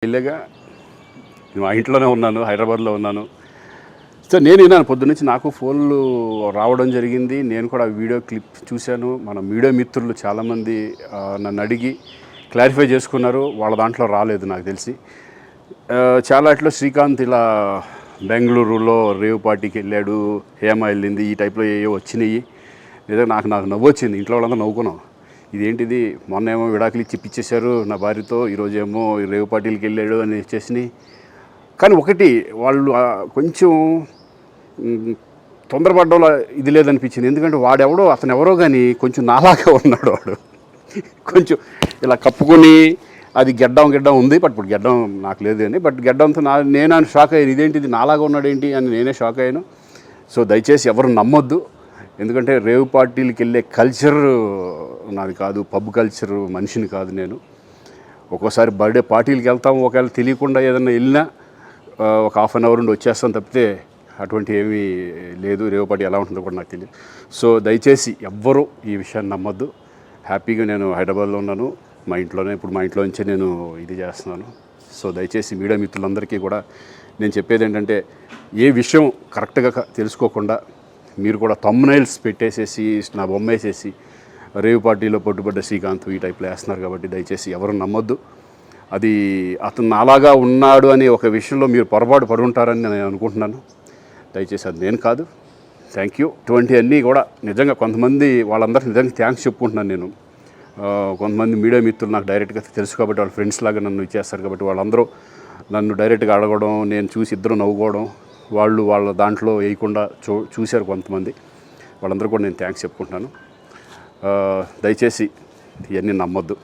ఇలాగా మా ఇంట్లోనే ఉన్నాను, హైదరాబాద్లో ఉన్నాను. సో నేను విన్నాను పొద్దున్నుంచి, నాకు ఫోన్లు రావడం జరిగింది. నేను కూడా వీడియో క్లిప్ చూశాను. మన మీడియా మిత్రులు చాలామంది నన్ను అడిగి క్లారిఫై చేసుకున్నారు. వాళ్ళ దాంట్లో రాలేదు నాకు తెలిసి. చాలా ఇట్లా శ్రీకాంత్ ఇలా బెంగళూరులో రేవ్ పార్టీకి వెళ్ళాడు, హేమ వెళ్ళింది, ఈ టైప్లో ఏవో వచ్చినాయి. నిజంగా నాకు నవ్వు వచ్చింది. ఇంట్లో వాళ్ళందరూ నవ్వుకున్నాం. ఇదేంటిది, మొన్న ఏమో విడాకులు ఇచ్చి పిచ్చేశారు నా భార్యతో, ఈరోజేమో రేవ్ పార్టీలకి వెళ్ళాడు అని వచ్చేసినాయి. కానీ ఒకటి వాళ్ళు కొంచెం తొందరపడ్డంలో ఇది లేదనిపించింది. ఎందుకంటే వాడెవడో, అతను ఎవరో కానీ కొంచెం నాలాగా ఉన్నాడు. వాడు కొంచెం ఇలా కప్పుకొని, అది గెడ్డం ఉంది, బట్ ఇప్పుడు గెడ్డం నాకు లేదు అని, బట్ గెడ్డంతో నేను షాక్ అయ్యాను. ఇదేంటిది నాలాగా ఉన్నాడు ఏంటి అని నేనే షాక్ అయ్యాను. సో దయచేసి ఎవరు నమ్మొద్దు. ఎందుకంటే రేవ్ పార్టీలకి వెళ్ళే కల్చర్ నాది కాదు, పబ్ కల్చర్ మనిషిని కాదు నేను. ఒక్కోసారి బర్త్డే పార్టీలకి వెళ్తాము, ఒకవేళ తెలియకుండా ఏదైనా వెళ్ళినా ఒక హాఫ్ అన్ అవర్ నుండి వచ్చేస్తాం తప్పితే అటువంటి ఏమీ లేదు. రేవ్ పార్టీ ఎలా ఉంటుందో కూడా నాకు తెలియదు. సో దయచేసి ఎవ్వరూ ఈ విషయాన్ని నమ్మొద్దు. హ్యాపీగా నేను హైదరాబాద్లో ఉన్నాను, మా ఇంట్లోనే. ఇప్పుడు మా ఇంట్లో నుంచే నేను ఇది చేస్తున్నాను. సో దయచేసి మీడియా మిత్రులందరికీ కూడా నేను చెప్పేది ఏంటంటే, ఏ విషయం కరెక్ట్గా తెలుసుకోకుండా మీరు కూడా థంబ్నైల్స్ పెట్టేసేసి, నా బొమ్మ వేసేసి రేవ్ పార్టీలో పట్టుబడ్డ శ్రీకాంత్ ఈ టైప్లో వేస్తున్నారు. కాబట్టి దయచేసి ఎవరు నమ్మొద్దు. అది అతను అలాగా ఉన్నాడు అనే ఒక విషయంలో మీరు పొరపాటు పడి ఉంటారని నేను అనుకుంటున్నాను. దయచేసి అది నేను కాదు. Thank you. ఇటువంటివన్నీ కూడా నిజంగా కొంతమంది, వాళ్ళందరికీ నిజంగా థ్యాంక్స్ చెప్పుకుంటున్నాను నేను. కొంతమంది మీడియా మిత్రులు నాకు డైరెక్ట్గా తెలుసు కాబట్టి, వాళ్ళ ఫ్రెండ్స్ లాగా నన్ను ఇచ్చేస్తారు కాబట్టి, వాళ్ళందరూ నన్ను డైరెక్ట్గా అడగడం, నేను చూసి ఇద్దరు నవ్వుకోవడం, వాళ్ళు వాళ్ళ దాంట్లో వేయకుండా చూశారు కొంతమంది. వాళ్ళందరూ కూడా నేను థ్యాంక్స్ చెప్పుకుంటున్నాను. దయచేసి ఇవన్నీ నమ్మొద్దు.